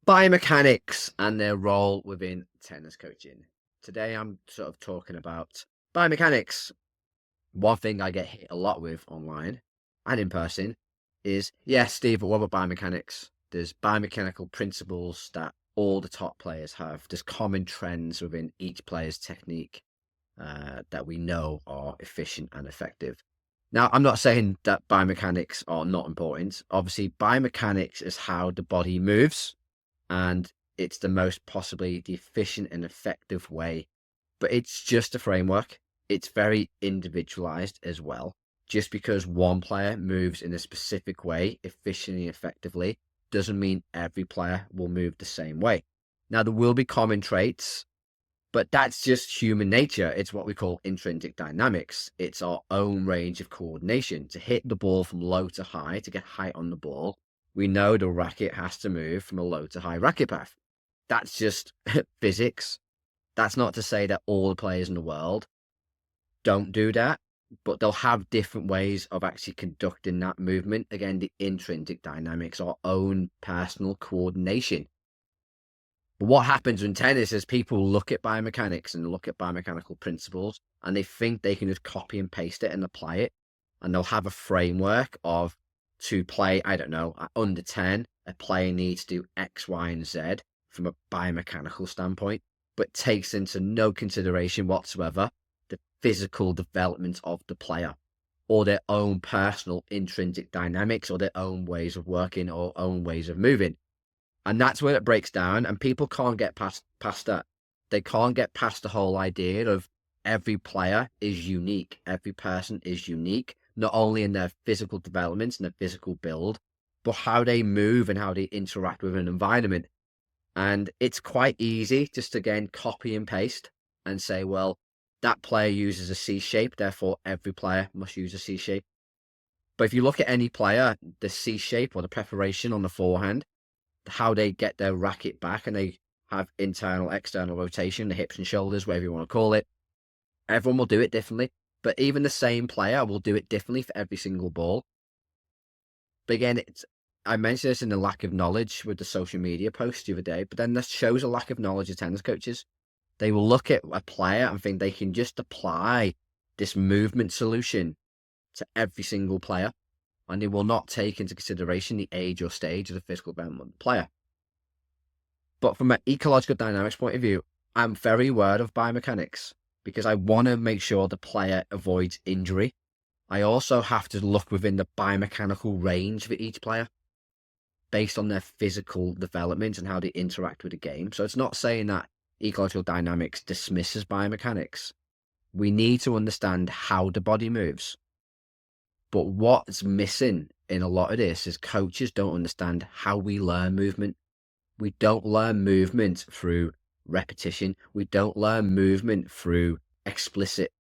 Biomechanics and their role within tennis coaching. Today, I'm sort of talking about biomechanics. One thing I get hit a lot with online and in person is, yes, Steve, but what about biomechanics? There's biomechanical principles that all the top players have. There's common trends within each player's technique that we know are efficient and effective. Now, I'm not saying that biomechanics are not important. Obviously, biomechanics is how the body moves, and it's the most possibly the efficient and effective way. But it's just a framework. It's very individualized as well. Just because one player moves in a specific way, efficiently, effectively, doesn't mean every player will move the same way. Now, there will be common traits, but that's just human nature. It's what we call intrinsic dynamics. It's our own range of coordination. To hit the ball from low to high, to get height on the ball, we know the racket has to move from a low to high racket path. That's just physics. That's not to say that all the players in the world don't do that, but they'll have different ways of actually conducting that movement. Again, the intrinsic dynamics, our own personal coordination. But what happens in tennis is people look at biomechanics and look at biomechanical principles and they think they can just copy and paste it and apply it. And they'll have a framework of to play, I don't know, at under 10, a player needs to do X, Y, and Z from a biomechanical standpoint, but takes into no consideration whatsoever the physical development of the player or their own personal intrinsic dynamics or their own ways of working or own ways of moving. And that's where it breaks down, and people can't get past that. They can't get past the whole idea of every player is unique. Every person is unique, not only in their physical developments and their physical build, but how they move and how they interact with an environment. And it's quite easy just again copy and paste and say, well, that player uses a C shape, therefore every player must use a C shape. But if you look at any player, the C shape or the preparation on the forehand, how they get their racket back and they have internal, external rotation, the hips and shoulders, whatever you want to call it. Everyone will do it differently, but even the same player will do it differently for every single ball. But again, I mentioned this in the lack of knowledge with the social media post the other day, but then this shows a lack of knowledge of tennis coaches. They will look at a player and think they can just apply this movement solution to every single player, and they will not take into consideration the age or stage of the physical development of the player. But from an ecological dynamics point of view, I'm very aware of biomechanics because I want to make sure the player avoids injury. I also have to look within the biomechanical range for each player based on their physical development and how they interact with the game. So it's not saying that ecological dynamics dismisses biomechanics. We need to understand how the body moves. But what's missing in a lot of this is coaches don't understand how we learn movement. We don't learn movement through repetition. We don't learn movement through explicit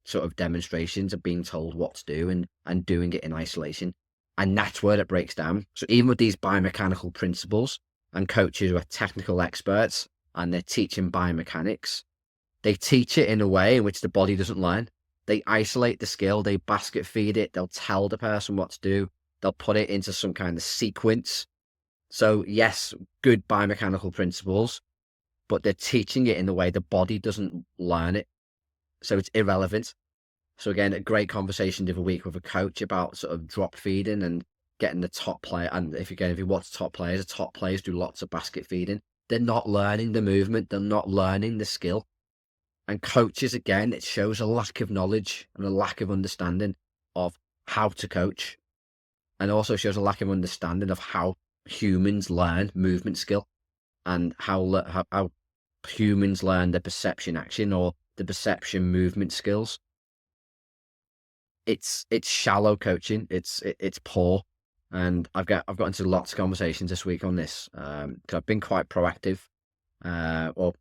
sort of demonstrations of being told what to do and doing it in isolation. And that's where it breaks down. So even with these biomechanical principles and coaches who are technical experts and they're teaching biomechanics, they teach it in a way in which the body doesn't learn. They isolate the skill, they basket feed it, they'll tell the person what to do, they'll put it into some kind of sequence. So yes, good biomechanical principles, but they're teaching it in the way the body doesn't learn it. So it's irrelevant. So again, a great conversation the other week with a coach about sort of drop feeding and getting the top player. And if you watch top players, the top players do lots of basket feeding. They're not learning the movement. They're not learning the skill. And coaches, again, it shows a lack of knowledge and a lack of understanding of how to coach. And also shows a lack of understanding of how humans learn movement skill and how humans learn the perception action or the perception movement skills. It's shallow coaching. It's poor. And I've got into lots of conversations this week on this. Because I've been quite proactive or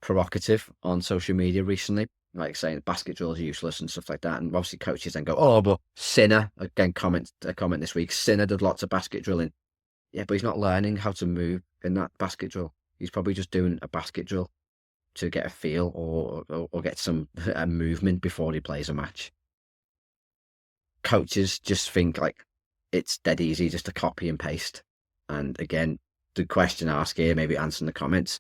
provocative on social media recently, like saying basket drills are useless and stuff like that. And obviously coaches then go, oh, but Sinner, again, a comment this week, Sinner did lots of basket drilling. Yeah, but he's not learning how to move in that basket drill. He's probably just doing a basket drill to get a feel or get some movement before he plays a match. Coaches just think like it's dead easy just to copy and paste. And again, the question asked here, maybe answer in the comments.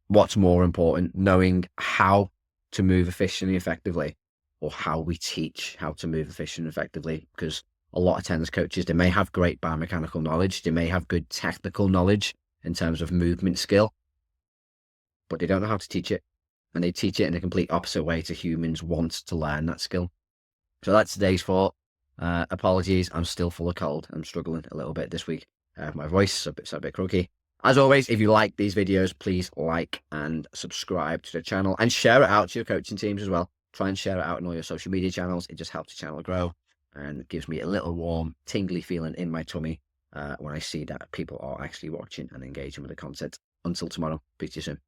What's more important, knowing how to move efficiently, effectively, or how we teach how to move efficiently, effectively? Because a lot of tennis coaches, they may have great biomechanical knowledge, they may have good technical knowledge in terms of movement skill, but they don't know how to teach it. And they teach it in a complete opposite way to humans want to learn that skill. So that's today's thought. Apologies, I'm still full of cold. I'm struggling a little bit this week. My voice is a bit croaky. As always, if you like these videos, please like and subscribe to the channel and share it out to your coaching teams as well. Try and share it out in all your social media channels. It just helps the channel grow and gives me a little warm, tingly feeling in my tummy when I see that people are actually watching and engaging with the content. Until tomorrow, speak to you soon.